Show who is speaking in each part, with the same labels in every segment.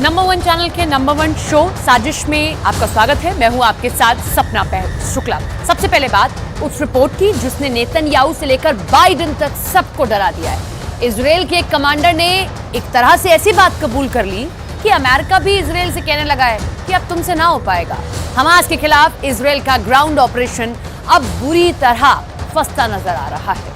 Speaker 1: Number 1 channel के number 1 show साजिश में आपका स्वागत है। मैं हूं आपके साथ सपना शुक्ला। सबसे पहले बात उस रिपोर्ट की जिसने नेतन्याहू से लेकर बाइडेन तक सबको डरा दिया है। इजराइल के एक कमांडर ने एक तरह से ऐसी बात कबूल कर ली कि अमेरिका भी इजराइल से कहने लगा है कि अब तुमसे ना हो पाएगा। हमास के खिलाफ इजराइल का ग्राउंड ऑपरेशन अब बुरी तरह फंसता नजर आ रहा है।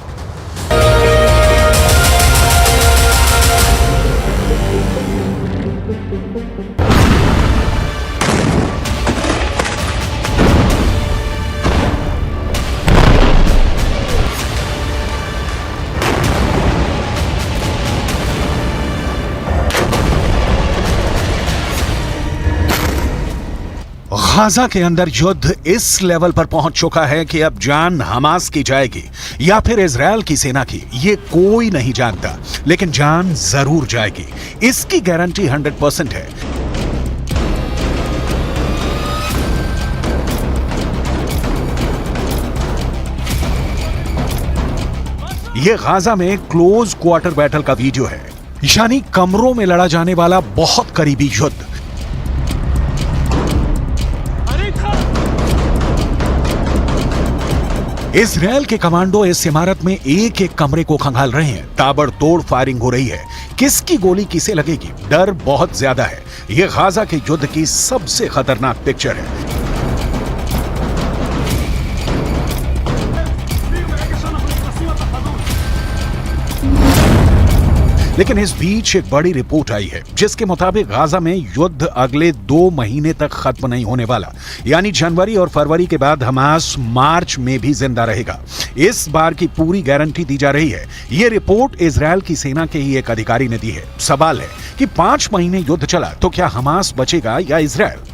Speaker 2: गाजा के अंदर युद्ध इस लेवल पर पहुंच चुका है कि अब जान हमास की जाएगी या फिर इजराइल की सेना की, ये कोई नहीं जानता, लेकिन जान जरूर जाएगी, इसकी गारंटी 100% है। ये गाजा में क्लोज क्वार्टर बैटल का वीडियो है, यानी कमरों में लड़ा जाने वाला बहुत करीबी युद्ध। इजराइल के कमांडो इस इमारत में एक एक कमरे को खंगाल रहे हैं। ताबड़तोड़ फायरिंग हो रही है, किसकी गोली किसे लगेगी, डर बहुत ज्यादा है। यह गाजा के युद्ध की सबसे खतरनाक पिक्चर है। लेकिन इस बीच एक बड़ी रिपोर्ट आई है जिसके मुताबिक गाजा में युद्ध अगले 2 महीने तक खत्म नहीं होने वाला, यानी जनवरी और फरवरी के बाद हमास मार्च में भी जिंदा रहेगा। इस बार की पूरी गारंटी दी जा रही है। यह रिपोर्ट इजराइल की सेना के ही एक अधिकारी ने दी है। सवाल है कि 5 महीने युद्ध चला तो क्या हमास बचेगा या इजराइल?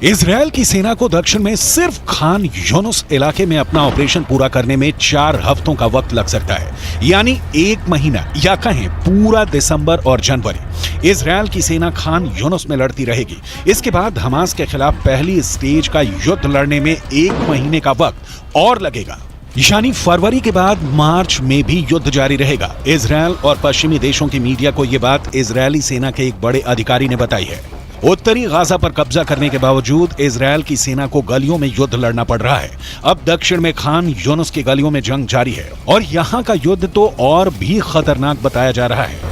Speaker 2: इजराइल की सेना को दक्षिण में सिर्फ खान यूनुस इलाके में अपना ऑपरेशन पूरा करने में 4 हफ्तों का वक्त लग सकता है, यानी 1 महीना या कहें पूरा दिसंबर और जनवरी इजराइल की सेना खान यूनुस में लड़ती रहेगी। इसके बाद हमास के खिलाफ पहली स्टेज का युद्ध लड़ने में 1 महीने का वक्त और लगेगा, यानी फरवरी के बाद मार्च में भी युद्ध जारी रहेगा। इजराइल और पश्चिमी देशों की मीडिया को यह बात इजरायली सेना के एक बड़े अधिकारी ने बताई है। उत्तरी गाजा पर कब्जा करने के बावजूद इजराइल की सेना को गलियों में युद्ध लड़ना पड़ रहा है। अब दक्षिण में खान यूनुस की गलियों में जंग जारी है और यहां का युद्ध तो और भी खतरनाक बताया जा रहा है।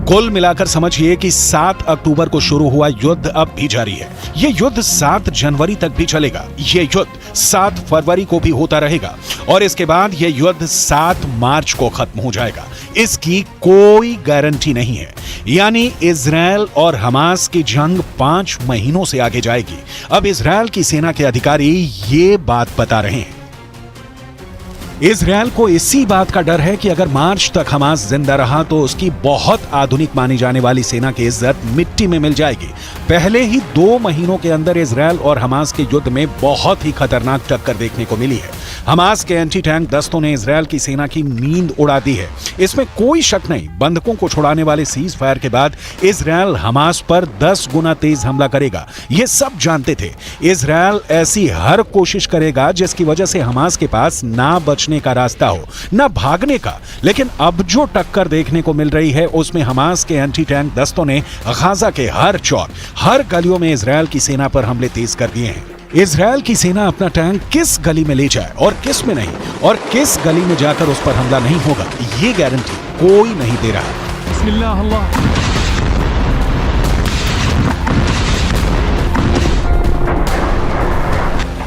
Speaker 2: कुल मिलाकर समझिए कि 7 अक्टूबर को शुरू हुआ युद्ध अब भी जारी है। यह युद्ध 7 जनवरी तक भी चलेगा। यह युद्ध 7 फरवरी को भी होता रहेगा और इसके बाद यह युद्ध 7 मार्च को खत्म हो जाएगा। इसकी कोई गारंटी नहीं है, यानी इजराइल और हमास की जंग 5 महीनों से आगे जाएगी। अब इजराइल की सेना के अधिकारी ये बात बता रहे हैं। इजराइल को इसी बात का डर है कि अगर मार्च तक हमास जिंदा रहा तो उसकी बहुत आधुनिक मानी जाने वाली सेना की इज्जत मिट्टी में मिल जाएगी। पहले ही 2 महीनों के अंदर इजराइल और हमास के युद्ध में बहुत ही खतरनाक टक्कर देखने को मिली है। हमास के एंटी टैंक दस्तों ने इजराइल की सेना की नींद उड़ा दी है, इसमें कोई शक नहीं। बंधकों को छुड़ाने वाले सीज फायर के बाद इजराइल हमास पर 10 गुना तेज हमला करेगा, ये सब जानते थे। इजराइल ऐसी हर कोशिश करेगा जिसकी वजह से हमास के पास ना बचने का रास्ता हो, ना भागने का। लेकिन अब जो टक्कर देखने को मिल रही है उसमें हमास के एंटी टैंक दस्तों ने गाजा के हर चौक, हर गलियों में इजराइल की सेना पर हमले तेज कर दिए हैं। इजराइल की सेना अपना टैंक किस गली में ले जाए और किस में नहीं, और किस गली में जाकर उस पर हमला नहीं होगा, ये गारंटी कोई नहीं दे रहा। बिस्मिल्लाह अल्लाह।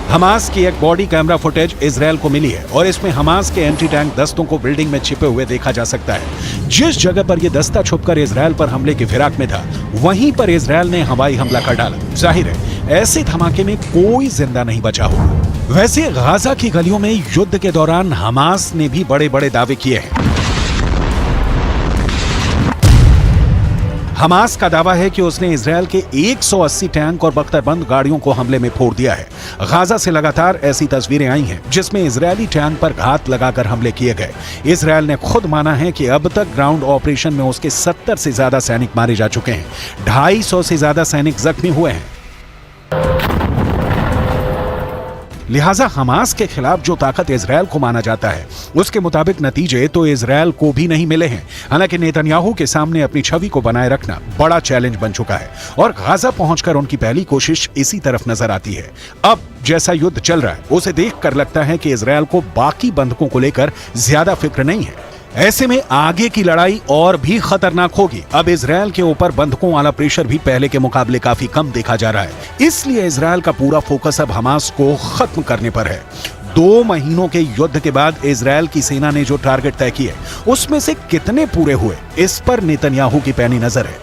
Speaker 2: हमास की एक बॉडी कैमरा फुटेज इजराइल को मिली है और इसमें हमास के एंटी टैंक दस्तों को बिल्डिंग में छिपे हुए देखा जा सकता है। जिस जगह पर यह दस्ता छुपकर इजराइल पर हमले की फिराक में था, वहीं पर इजराइल ने हवाई हमला कर डाला। जाहिर है ऐसे धमाके में कोई जिंदा नहीं बचा होगा। वैसे गाजा की गलियों में युद्ध के दौरान हमास ने भी बड़े बड़े दावे किए हैं। हमास का दावा है कि उसने इजराइल के 180 टैंक और बख्तरबंद गाड़ियों को हमले में फोड़ दिया है। गाजा से लगातार ऐसी तस्वीरें आई हैं जिसमें इजरायली टैंक पर घात लगाकर हमले किए गए। इजराइल ने खुद माना है कि अब तक ग्राउंड ऑपरेशन में उसके 70 से ज्यादा सैनिक मारे जा चुके हैं, 250 से ज्यादा सैनिक जख्मी हुए हैं। लिहाजा हमास के खिलाफ जो ताकत इजरायल को माना जाता है उसके मुताबिक नतीजे तो इजरायल को भी नहीं मिले हैं। हालांकि नेतन्याहू के सामने अपनी छवि को बनाए रखना बड़ा चैलेंज बन चुका है और गाजा पहुंचकर उनकी पहली कोशिश इसी तरफ नजर आती है। अब जैसा युद्ध चल रहा है उसे देखकर लगता है कि इजरायल को बाकी बंधकों को लेकर ज्यादा फिक्र नहीं है। ऐसे में आगे की लड़ाई और भी खतरनाक होगी। अब इजरायल के ऊपर बंधकों वाला प्रेशर भी पहले के मुकाबले काफी कम देखा जा रहा है। इसलिए इजरायल का पूरा फोकस अब हमास को खत्म करने पर है। 2 महीनों के युद्ध के बाद इजरायल की सेना ने जो टारगेट तय किए उसमें से कितने पूरे हुए, इस पर नेतन्याहू की पैनी नजर है।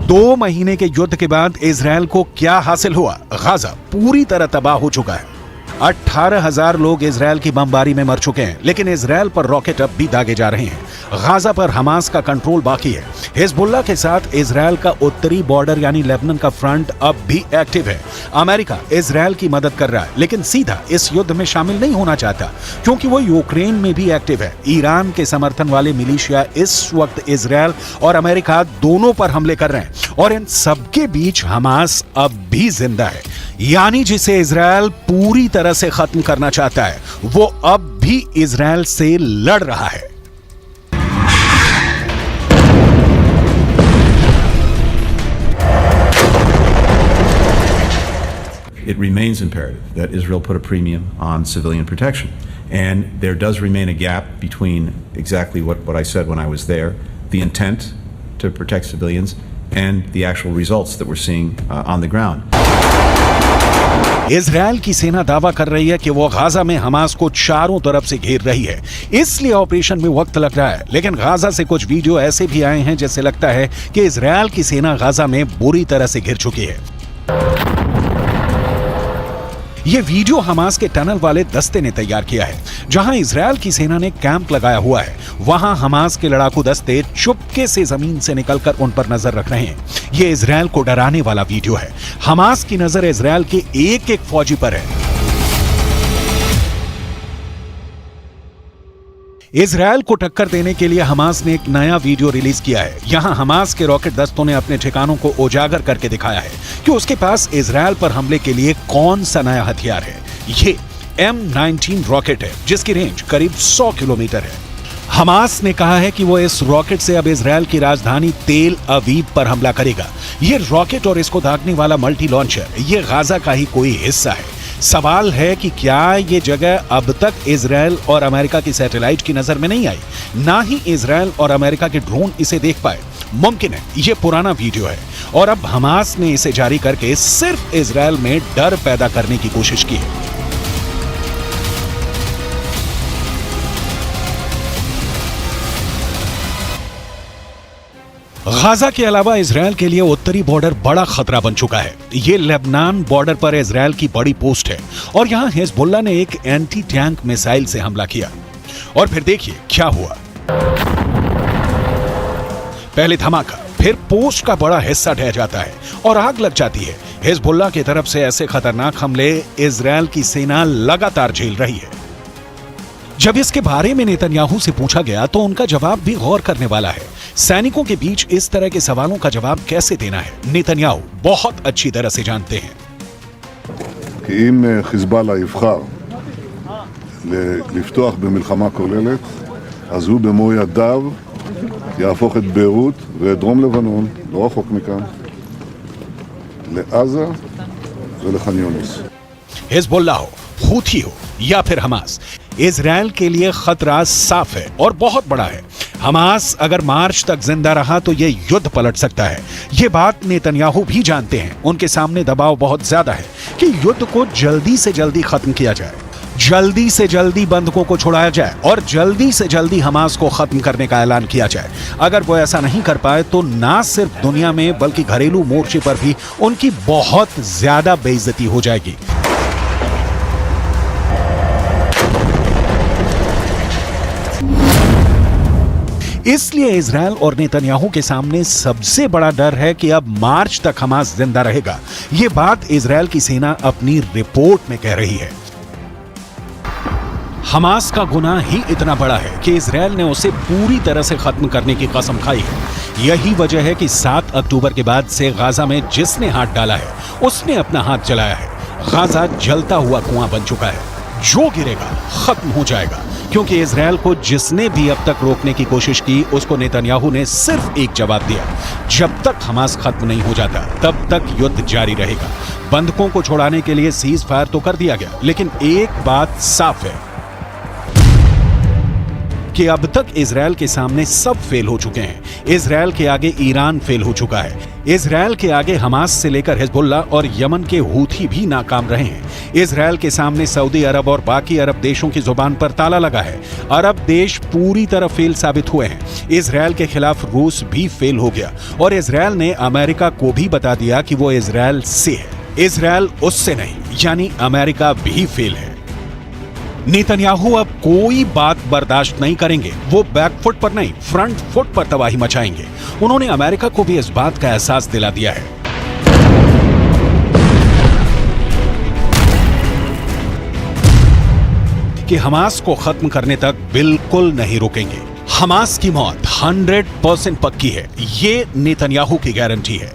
Speaker 2: 2 महीने के युद्ध के बाद इजरायल को क्या हासिल हुआ? गाजा पूरी तरह तबाह हो चुका है। 18,000 लोग इजरायल की बमबारी में मर चुके हैं, लेकिन इजरायल पर रॉकेट अब भी दागे जा रहे हैं। गाजा पर हमास का कंट्रोल बाकी है। हिजबुल्लाह के साथ इजरायल का उत्तरी बॉर्डर यानी लेबनान का फ्रंट अब भी एक्टिव है। अमेरिका इजरायल की मदद कर रहा है, लेकिन सीधा इस युद्ध में शामिल नहीं होना चाहता क्योंकि वो यूक्रेन में भी एक्टिव है। ईरान के समर्थन वाले मिलिशिया इस वक्त इजरायल और अमेरिका दोनों पर हमले कर रहे हैं और इन सबके बीच हमास अब भी जिंदा है, यानी जिसे इजरायल पूरी तरह से खत्म करना चाहता है वो अब भी इजरायल से लड़ रहा है।
Speaker 3: It remains imperative that Israel put a premium on civilian protection. And there does remain a gap between exactly what I said when I was there, the intent to protect civilians, and the actual results that we're seeing on the ground.
Speaker 2: Israel की सेना दावा कर रही है कि वो Gaza में Hamas को चारों तरफ से घेर रही है, इसलिए ऑपरेशन में वक्त लग रहा है। लेकिन गाजा से कुछ वीडियो ऐसे भी आए हैं जिससे लगता है कि इजरायल की सेना गाजा में बुरी तरह से घिर चुकी है। ये वीडियो हमास के टनल वाले दस्ते ने तैयार किया है। जहां इजरायल की सेना ने कैंप लगाया हुआ है, वहां हमास के लड़ाकू दस्ते चुपके से जमीन से निकलकर उन पर नजर रख रहे हैं। ये इजरायल को डराने वाला वीडियो है। हमास की नजर इजरायल के एक एक फौजी पर है। इजरायल को टक्कर देने के लिए हमास ने एक नया वीडियो रिलीज किया है। यहां हमास के रॉकेट दस्तों ने अपने ठिकानों को उजागर करके दिखाया है कि उसके पास इजरायल पर हमले के लिए कौन सा नया हथियार है। ये M19 रॉकेट है जिसकी रेंज करीब 100 किलोमीटर है। हमास ने कहा है कि वो इस रॉकेट से अब इजरायल की राजधानी तेल अवीव पर हमला करेगा। ये रॉकेट और इसको दागने वाला मल्टी लॉन्चर ये गाजा का ही कोई हिस्सा है। सवाल है कि क्या ये जगह अब तक इजरायल और अमेरिका की सैटेलाइट की नजर में नहीं आई, ना ही इजरायल और अमेरिका के ड्रोन इसे देख पाए। मुमकिन है ये पुराना वीडियो है और अब हमास ने इसे जारी करके सिर्फ इजरायल में डर पैदा करने की कोशिश की है। गाजा के अलावा इजरायल के लिए उत्तरी बॉर्डर बड़ा खतरा बन चुका है। ये लेबनान बॉर्डर पर इजरायल की बड़ी पोस्ट है और यहां हिजबुल्लाह ने एक एंटी टैंक मिसाइल से हमला किया और फिर देखिए क्या हुआ। पहले धमाका, फिर पोस्ट का बड़ा हिस्सा ढह जाता है और आग लग जाती है। हिजबुल्लाह की तरफ से ऐसे खतरनाक हमले इजरायल की सेना लगातार झेल रही है। जब इसके बारे में नेतन्याहू से पूछा गया तो उनका जवाब भी गौर करने वाला है। सैनिकों के बीच इस तरह के सवालों का जवाब कैसे देना है, नेतन्याहू बहुत अच्छी तरह से जानते हैं।
Speaker 4: כי אם חיזבאללה יבחר לפתוח במלחמה כוללת, אז הוא במו ידיו יהפוך את ביירות ואת דרום לבנון, לא רחוק מכאן, לעזה ולח'אן יונס.
Speaker 2: हिजबुल्लाह हो, हूथी हो या फिर हमास, इजरायल के लिए खतरा साफ है और बहुत बड़ा है। हमास अगर मार्च तक जिंदा रहा तो यह युद्ध पलट सकता है। यह बात नेतन्याहू भी जानते हैं। उनके सामने दबाव बहुत ज्यादा है कि युद्ध को जल्दी से जल्दी खत्म किया जाए, जल्दी से जल्दी बंधकों को छुड़ाया जाए और जल्दी से जल्दी हमास को खत्म करने का ऐलान किया जाए। अगर वो ऐसा नहीं कर पाए तो ना सिर्फ दुनिया में बल्कि घरेलू मोर्चे पर भी उनकी बहुत ज्यादा बेइज्जती हो जाएगी। इसलिए इजरायल और नेतन्याहू के सामने सबसे बड़ा डर है कि अब मार्च तक हमास जिंदा रहेगा। यह बात इजरायल की सेना अपनी रिपोर्ट में कह रही है। हमास का गुनाह ही इतना बड़ा है कि इजरायल ने उसे पूरी तरह से खत्म करने की कसम खाई है। यही वजह है कि 7 अक्टूबर के बाद से गाजा में जिसने हाथ डाला है उसने अपना हाथ जलाया है। गाजा जलता हुआ कुआं बन चुका है, जो गिरेगा खत्म हो जाएगा, क्योंकि इजरायल को जिसने भी अब तक रोकने की कोशिश की उसको नेतन्याहू ने सिर्फ एक जवाब दिया, जब तक हमास खत्म नहीं हो जाता तब तक युद्ध जारी रहेगा। बंधकों को छुड़ाने के लिए सीज फायर तो कर दिया गया, लेकिन एक बात साफ है कि अब तक इजरायल के सामने सब फेल हो चुके हैं। इजरायल के आगे ईरान फेल हो चुका है, इजरायल के आगे हमास से लेकर हिजबुल्लाह और यमन के हूथी भी नाकाम रहे हैं। इजरायल के सामने सऊदी अरब और बाकी अरब देशों की जुबान पर ताला लगा है। अरब देश पूरी तरह फेल साबित हुए हैं। इजरायल के खिलाफ रूस भी फेल हो गया और इजरायल ने अमेरिका को भी बता दिया कि वो इजरायल से है, इजरायल उससे नहीं, यानी अमेरिका भी फेल है। नेतन्याहू अब कोई बात बर्दाश्त नहीं करेंगे। वो बैकफुट पर नहीं, फ्रंट फुट पर तबाही मचाएंगे। उन्होंने अमेरिका को भी इस बात का एहसास दिला दिया है कि हमास को खत्म करने तक बिल्कुल नहीं रुकेंगे। हमास की मौत 100% पक्की है, ये नेतन्याहू की गारंटी है।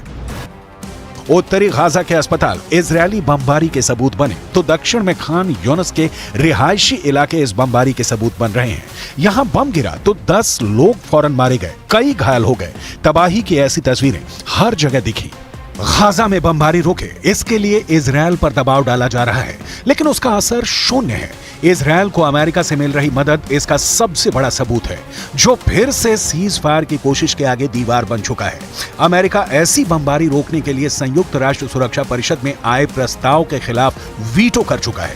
Speaker 2: उत्तरी गाजा के अस्पताल इजरायली बमबारी के सबूत बने तो दक्षिण में खान यूनिस के रिहायशी इलाके इस बमबारी के सबूत बन रहे हैं। यहां बम गिरा तो 10 लोग फौरन मारे गए, कई घायल हो गए। तबाही की ऐसी तस्वीरें हर जगह दिखी। गाजा में बमबारी रुके, इसके लिए इजरायल पर दबाव डाला जा रहा है, लेकिन उसका असर शून्य है। इजरायल को अमेरिका से मिल रही मदद इसका सबसे बड़ा सबूत है, जो फिर से सीज फायर की कोशिश के आगे दीवार बन चुका है। अमेरिका ऐसी बमबारी रोकने के लिए संयुक्त राष्ट्र सुरक्षा परिषद में आए प्रस्ताव के खिलाफ वीटो कर चुका है।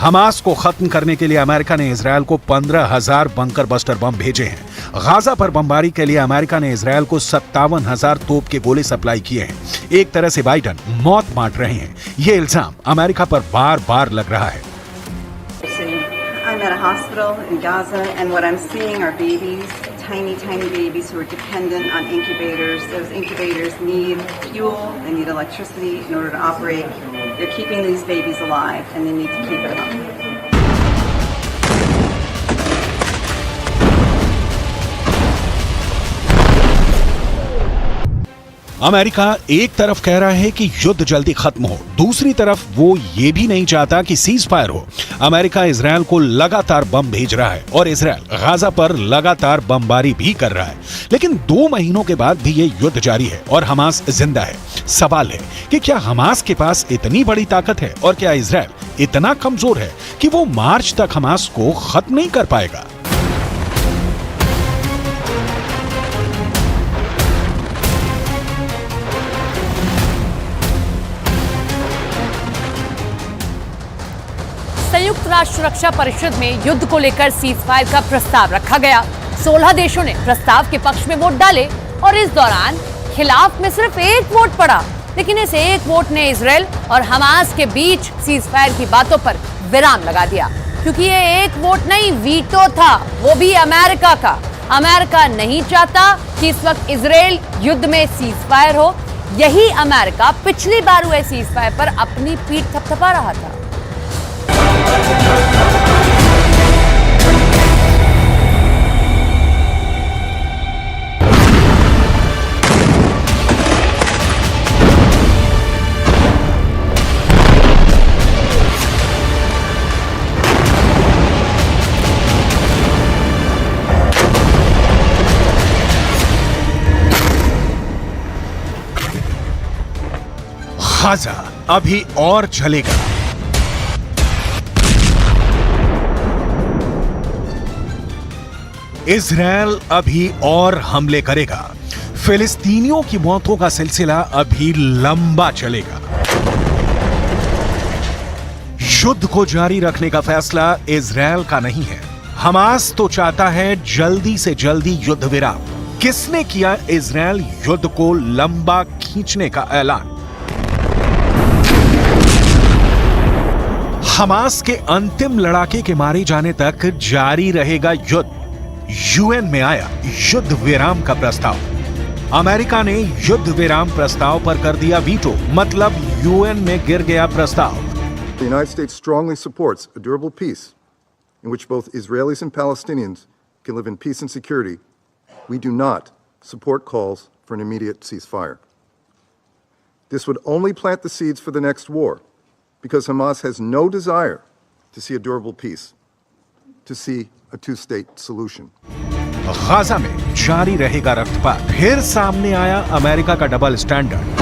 Speaker 2: हमास को खत्म करने के लिए अमेरिका ने इजरायल को 15,000 बंकर बस्टर बम भेजे हैं। गाजा पर बमबारी के लिए अमेरिका ने इजरायल को 57,000 तोप के गोले सप्लाई किए हैं। एक तरह से बाइडन मौत बांट रहे हैं। ये इल्जाम अमेरिका पर बार-बार लग रहा है।
Speaker 5: I'm at a hospital in Gaza, and what I'm seeing are babies, tiny babies who are dependent on incubators. Those incubators need fuel, they need electricity in order to operate. They're keeping these babies alive, and they need to keep it up.
Speaker 2: America एक तरफ कह रहा है कि युद्ध जल्दी खत्म हो, दूसरी तरफ वो ये भी नहीं चाहता कि सीज फायर हो। अमेरिका इजरायल को लगातार बम भेज रहा है और इजरायल गाजा पर लगातार बमबारी भी कर रहा है, लेकिन 2 महीनों के बाद भी ये युद्ध जारी है और हमास जिंदा है। सवाल है कि क्या हमास के पास इतनी बड़ी ताकत है और क्या इजरायल इतना कमजोर है कि वो मार्च तक हमास को खत्म नहीं कर पाएगा?
Speaker 1: संयुक्त राष्ट्र सुरक्षा परिषद में युद्ध को लेकर सीज फायर का प्रस्ताव रखा गया। 16 देशों ने प्रस्ताव के पक्ष में वोट डाले और इस दौरान खिलाफ में सिर्फ 1 वोट पड़ा। लेकिन इस 1 वोट ने इजरायल और हमास के बीच सीज फायर की बातों पर विराम लगा दिया, क्योंकि ये 1 वोट नहीं, वीटो था, वो भी अमेरिका का। अमेरिका नहीं चाहता कि इस वक्त इजरायल युद्ध में सीज फायर हो। यही अमेरिका पिछली बार हुए सीज फायर पर अपनी पीठ थपथपा रहा था।
Speaker 2: गाजा अभी और जलेगा। इजरायल अभी और हमले करेगा। फिलिस्तीनियों की मौतों का सिलसिला अभी लंबा चलेगा। युद्ध को जारी रखने का फैसला इजरायल का नहीं है, हमास तो चाहता है जल्दी से जल्दी युद्ध विराम। किसने किया इजरायल युद्ध को लंबा खींचने का ऐलान? हमास के अंतिम लड़ाके के मारे जाने तक जारी रहेगा युद्ध। यूएन में आया युद्ध विराम का प्रस्ताव। अमेरिका ने युद्ध विराम प्रस्ताव पर कर दिया वीटो, मतलब यूएन में गिर गया प्रस्ताव।
Speaker 6: The United States strongly supports a durable peace in which both Israelis and Palestinians can live in peace and security. We do not support calls for an immediate ceasefire. This would only plant the seeds for the next war, because Hamas has no desire to see a durable peace, to see a two-state solution.
Speaker 2: Gaza में जारी रहेगा रक्तपात। फिर सामने आया America का double standard.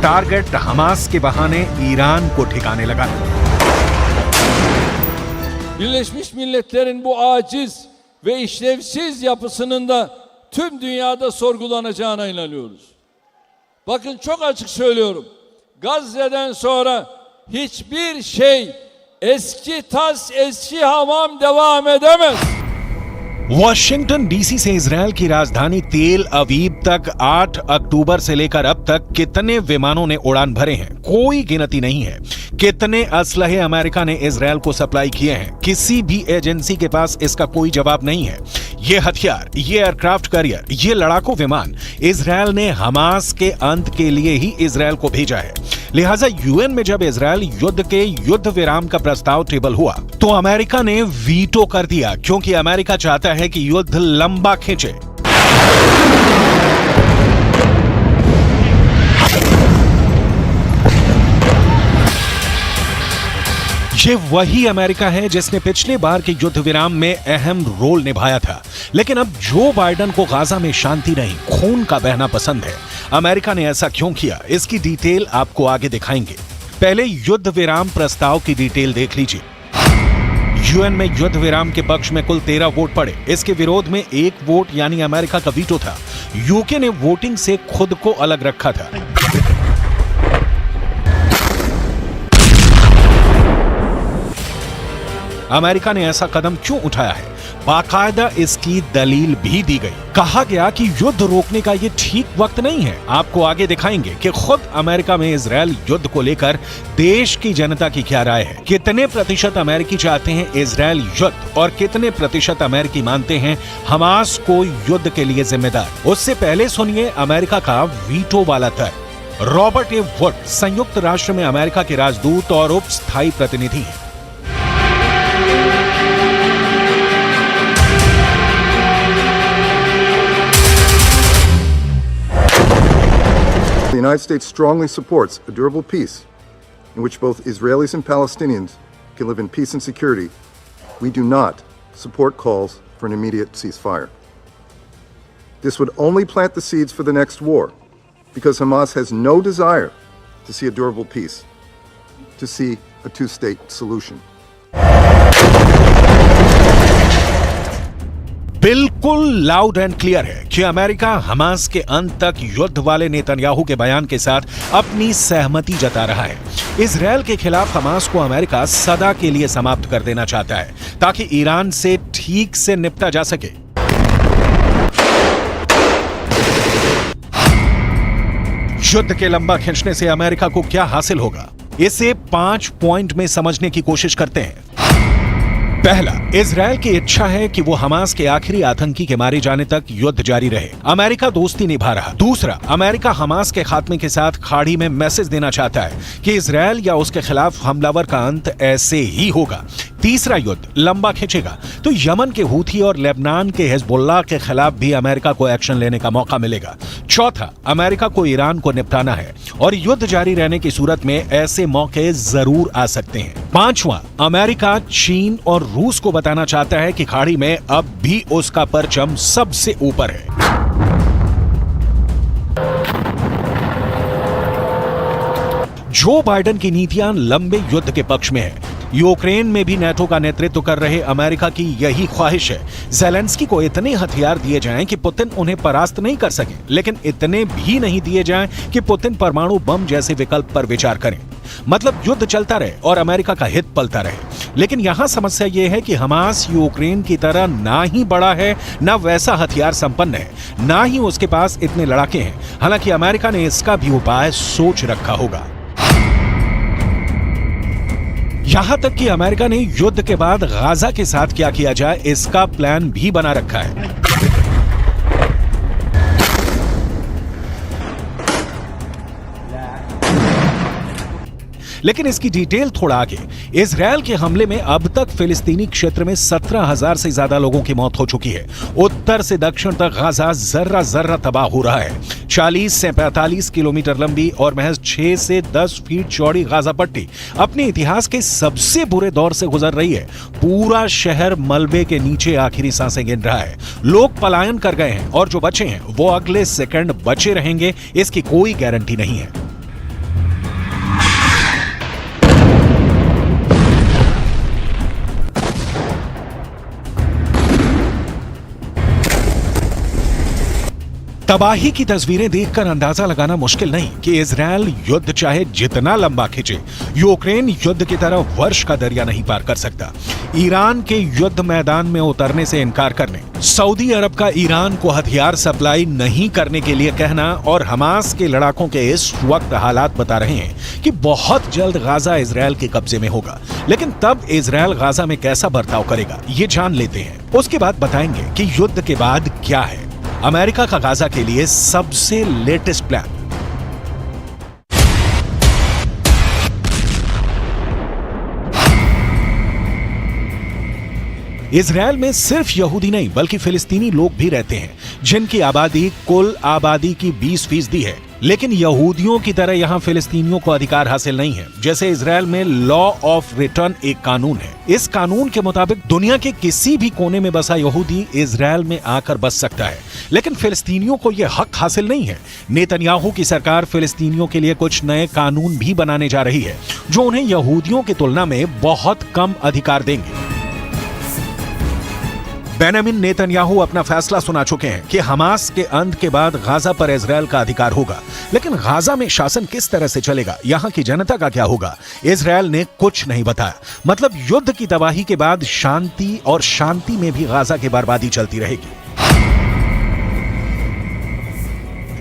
Speaker 2: Target Hamas के बहाने Iran को ठिकाने लगा।
Speaker 7: Birleşmiş Milletler'in bu aciz ve işlevsiz yapısının da tüm dünyada sorgulanacağına inanıyoruz. Bakın çok açık söylüyorum. Gazze'den sonra hiçbir şey eski tas eski hamam devam edemez.
Speaker 2: Washington DC से Israel की राजधानी तेल अवीव तक 8 अक्टूबर से लेकर अब तक कितने विमानों ने उड़ान भरे हैं, कोई गिनती नहीं है। कितने असलहे अमेरिका ने इजरायल को सप्लाई किए हैं, किसी भी एजेंसी के पास इसका कोई जवाब नहीं है। ये हथियार, ये एयरक्राफ्ट कैरियर, ये लड़ाकू विमान इजरायल ने हमास के अंत के लिए ही इजरायल को भेजा है। लिहाजा यूएन में जब इजरायल युद्ध के युद्ध विराम का प्रस्ताव टेबल हुआ तो अमेरिका ने वीटो कर दिया, क्योंकि अमेरिका चाहता है कि युद्ध लंबा खींचे। ये वही अमेरिका है जिसने पिछले बार के युद्ध विराम में अहम रोल निभाया था। लेकिन अब जो बाइडेन को गाजा में शांति नहीं, खून का बहना पसंद है। अमेरिका ने ऐसा क्यों किया, इसकी डिटेल आपको आगे दिखाएंगे। पहले युद्ध विराम प्रस्ताव की डिटेल देख लीजिए। यूएन में युद्ध विराम के पक्ष में कुल 13 वोट पड़े। इसके विरोध में 1 वोट यानी अमेरिका का वीटो था। यूके ने वोटिंग से खुद को अलग रखा था। अमेरिका ने ऐसा कदम क्यों उठाया है, बाकायदा इसकी दलील भी दी गई। कहा गया कि युद्ध रोकने का ये ठीक वक्त नहीं है। आपको आगे दिखाएंगे कि खुद अमेरिका में इजरायल युद्ध को लेकर देश की जनता की क्या राय है। कितने प्रतिशत अमेरिकी चाहते हैं इजरायल युद्ध और कितने प्रतिशत अमेरिकी मानते हैं हमास को युद्ध के लिए जिम्मेदार। उससे पहले सुनिए अमेरिका का वीटो वाला तर्क। रॉबर्ट ए वुड संयुक्त राष्ट्र में अमेरिका के राजदूत और उप स्थायी प्रतिनिधि हैं।
Speaker 6: The United States strongly supports a durable peace in which both Israelis and Palestinians can live in peace and security. We do not support calls for an immediate ceasefire. This would only plant the seeds for the next war, because Hamas has no desire to see a durable peace, to see a two-state solution.
Speaker 2: बिल्कुल loud and clear है कि America Hamas के अंत तक युद्ध वाले Netanyahu के बयान के साथ अपनी सहमति जता रहा है। इजरायल के खिलाफ हमास को अमेरिका सदा के लिए समाप्त कर देना चाहता है, ताकि ईरान से ठीक से निपटा जा सके। युद्ध के लंबा खींचने से अमेरिका को क्या हासिल होगा, इसे 5 पॉइंट में समझने की कोशिश करते हैं। पहला, इजरायल की इच्छा है कि वो हमास के आखिरी आतंकी के मारे जाने तक युद्ध जारी रहे। अमेरिका दोस्ती निभा रहा। दूसरा, अमेरिका हमास के खात्मे के साथ खाड़ी में मैसेज देना चाहता है कि इजरायल या उसके खिलाफ हमलावर का अंत ऐसे ही होगा। तीसरा, युद्ध लंबा खींचेगा तो यमन के हूथी और लेबनान के हिजबुल्लाह के खिलाफ भी अमेरिका को एक्शन लेने का मौका मिलेगा। चौथा, अमेरिका को ईरान को निपटाना है और युद्ध जारी रहने की सूरत में ऐसे मौके जरूर आ सकते हैं। पांचवा, अमेरिका चीन और रूस को बताना चाहता है कि खाड़ी में अब भी उसका परचम सबसे ऊपर है। जो बाइडेन की नीतियां लंबे युद्ध के पक्ष में है। यूक्रेन में भी नेटो का नेतृत्व कर रहे अमेरिका की यही ख्वाहिश है। ज़ेलेंस्की को इतने हथियार दिए जाएं कि पुतिन उन्हें परास्त नहीं कर सके, लेकिन इतने भी नहीं दिए जाएं कि पुतिन परमाणु बम जैसे विकल्प पर विचार करें। मतलब युद्ध चलता रहे और अमेरिका का हित पलता रहे। लेकिन यहां समस्या यह है कि हमास यूक्रेन की तरह ना ही बड़ा है, ना वैसा हथियार संपन्न है, ना ही उसके पास इतने लड़ाके हैं। हालांकि अमेरिका ने इसका भी उपाय सोच रखा होगा। यहां तक कि अमेरिका ने युद्ध के बाद गाजा के साथ क्या किया जाए इसका प्लान भी बना रखा है। लेकिन इसकी डिटेल थोड़ा आगे। इजरायल के हमले में अब तक फिलिस्तीनी क्षेत्र में 17,000 से ज्यादा लोगों की मौत हो चुकी है। उत्तर से दक्षिण तक गाजा जर्रा जर्रा तबाह हो रहा है। 40 से 45 किलोमीटर लंबी और महज 6 से 10 फीट चौड़ी गाजा पट्टी अपने इतिहास के सबसे बुरे दौर से गुजर रही है। पूरा शहर मलबे के नीचे आखिरी सांसें गिन रहा है। लोग पलायन कर गए हैं और जो बचे हैं वो अगले सेकंड बचे रहेंगे, इसकी कोई गारंटी नहीं है। तबाही की तस्वीरें देखकर अंदाजा लगाना मुश्किल नहीं कि इजरायल युद्ध चाहे जितना लंबा खींचे, यूक्रेन युद्ध की तरह वर्ष का दरिया नहीं पार कर सकता। ईरान के युद्ध मैदान में उतरने से इनकार करने, सऊदी अरब का ईरान को हथियार सप्लाई नहीं करने के लिए कहना और हमास के लड़ाकों के इस वक्त हालात बता रहे हैं कि बहुत जल्द गाजा इजरायल के कब्जे में होगा। लेकिन तब इजरायल गाजा में कैसा बर्ताव करेगा ये जान लेते हैं। उसके बाद बताएंगे कि युद्ध के बाद क्या है अमेरिका का गाजा के लिए सबसे लेटेस्ट प्लान। इजरायल में सिर्फ यहूदी नहीं बल्कि फिलिस्तीनी लोग भी रहते हैं, जिनकी आबादी कुल आबादी की 20% है। लेकिन यहूदियों की तरह यहां फिलिस्तीनियों को अधिकार हासिल नहीं है। जैसे इजरायल में लॉ ऑफ रिटर्न एक कानून है। इस कानून के मुताबिक दुनिया के किसी भी कोने में बसा यहूदी इजरायल में आकर बस सकता है, लेकिन फिलिस्तीनियों को यह हक हासिल नहीं है। नेतन्याहू की सरकार फिलिस्तीनियों के लिए कुछ नए कानून भी बनाने जा रही है, जो उन्हें यहूदियों की तुलना में बहुत कम अधिकार देंगे। बेंजामिन नेतन्याहू अपना फैसला सुना चुके हैं कि हमास के अंत के बाद गाजा पर इजरायल का अधिकार होगा। लेकिन गाजा में शासन किस तरह से चलेगा, यहां की जनता का क्या होगा, इजरायल ने कुछ नहीं बताया। मतलब युद्ध की तबाही के बाद शांति, और शांति में भी गाजा की बर्बादी चलती रहेगी।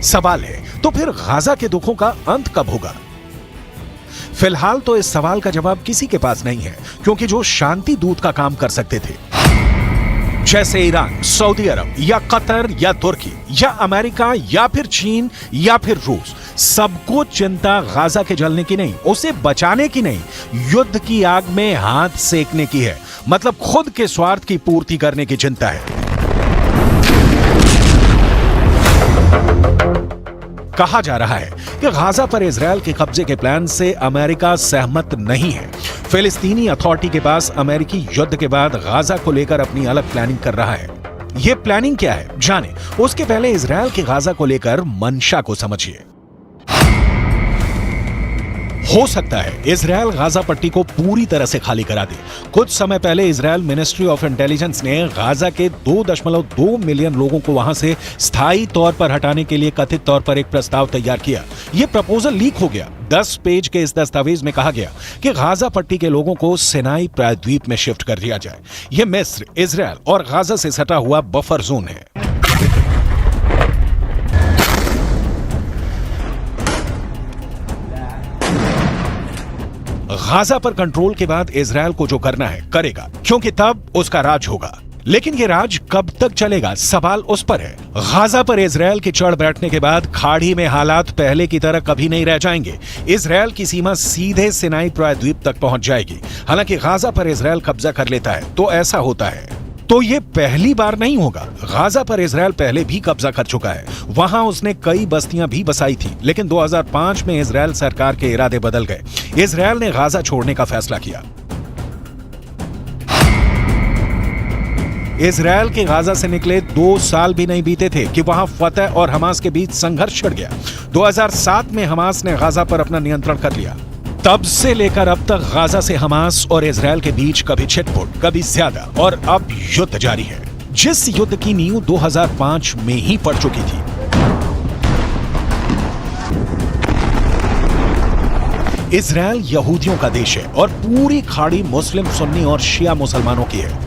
Speaker 2: सवाल है तो फिर गाजा के दुखों का अंत कब होगा? फिलहाल तो इस सवाल का जवाब किसी के पास नहीं है, क्योंकि जो शांति दूत का काम कर सकते थे, जैसे ईरान, सऊदी अरब या कतर या तुर्की या अमेरिका या फिर चीन या फिर रूस, सबको चिंता गाजा के जलने की नहीं, उसे बचाने की नहीं, युद्ध की आग में हाथ सेकने की है। मतलब खुद के स्वार्थ की पूर्ति करने की चिंता है। कहा जा रहा है कि गाजा पर इजरायल के कब्जे के प्लान से अमेरिका सहमत नहीं है। फिलिस्तीनी अथॉरिटी के पास अमेरिकी युद्ध के बाद गाजा को लेकर अपनी अलग प्लानिंग कर रहा है। यह प्लानिंग क्या है जाने, उसके पहले इजरायल के गाजा को लेकर मंशा को समझिए। हो सकता है इजरायल गाजा पट्टी को पूरी तरह से खाली करा दे। कुछ समय पहले इजरायल मिनिस्ट्री ऑफ इंटेलिजेंस ने गाजा के 2.2 मिलियन लोगों को वहां से स्थायी तौर पर हटाने के लिए कथित तौर पर एक प्रस्ताव तैयार किया। यह प्रपोजल लीक हो गया। 10 पेज के इस दस्तावेज में कहा गया कि गाजा पट्टी के लोगों को सिनाई प्रायद्वीप में शिफ्ट कर दिया जाए। यह मिस्र, इजरायल और गाजा से सटा हुआ बफर जोन है। गाजा पर कंट्रोल के बाद इजरायल को जो करना है करेगा, क्योंकि तब उसका राज होगा। लेकिन ये राज कब तक चलेगा, सवाल उस पर है। गाजा पर इजरायल के चढ़ बैठने के बाद खाड़ी में हालात पहले की तरह कभी नहीं रह जाएंगे। इजरायल की सीमा सीधे सिनाई प्रायद्वीप तक पहुंच जाएगी। हालांकि गाजा पर इजरायल कब्जा कर लेता है तो ऐसा होता है, तो ये पहली बार नहीं होगा। गाजा पर इजरायल पहले भी कब्जा कर चुका है। वहां उसने कई बस्तियां भी बसाई थी, लेकिन 2005 में इजरायल सरकार के इरादे बदल गए। इजरायल ने गाजा छोड़ने का फैसला किया। इजरायल के गाजा से निकले 2 साल भी नहीं बीते थे कि वहां फतह और हमास के बीच संघर्ष छिड़ गया। 2007 में हमास ने गाजा पर अपना नियंत्रण कर लिया। तब से लेकर अब तक गाजा से हमास और इजरायल के बीच कभी छिटपुट, कभी ज्यादा, और अब युद्ध जारी है, जिस युद्ध की नींव 2005 में ही पड़ चुकी थी। इजराइल यहूदियों का देश है और पूरी खाड़ी मुस्लिम, सुन्नी और शिया मुसलमानों की है।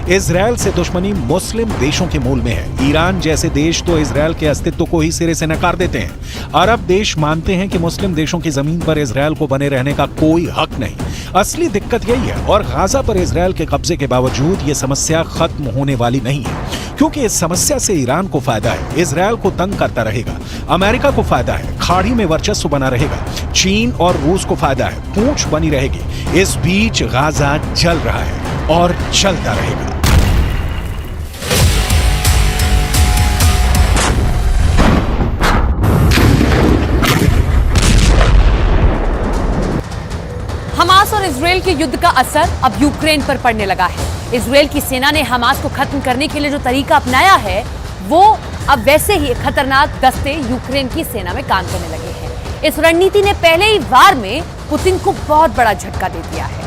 Speaker 2: इजराइल से दुश्मनी मुस्लिम देशों के मूल में है। ईरान जैसे देश तो इजराइल के अस्तित्व को ही सिरे से नकार देते हैं। अरब देश मानते हैं कि मुस्लिम देशों की जमीन पर इजराइल को बने रहने का कोई हक नहीं। असली दिक्कत यही है और गाजा पर इजराइल के कब्जे के बावजूद ये समस्या खत्म होने वाली नहीं है, क्योंकि इस समस्या से ईरान को फायदा है, इजराइल को तंग करता रहेगा। अमेरिका को फायदा है, खाड़ी में वर्चस्व बना रहेगा। चीन और रूस को फायदा है, पूंछ बनी रहेगी। इस बीच गाजा जल रहा है और चलता रहेगा।
Speaker 1: हमास और इजराइल के युद्ध का असर अब यूक्रेन पर पड़ने लगा है। इजराइल की सेना ने हमास को खत्म करने के लिए जो तरीका अपनाया है, वो अब वैसे ही खतरनाक दस्ते यूक्रेन की सेना में काम करने लगे हैं। इस रणनीति ने पहले ही वार में पुतिन को बहुत बड़ा झटका दे दिया है।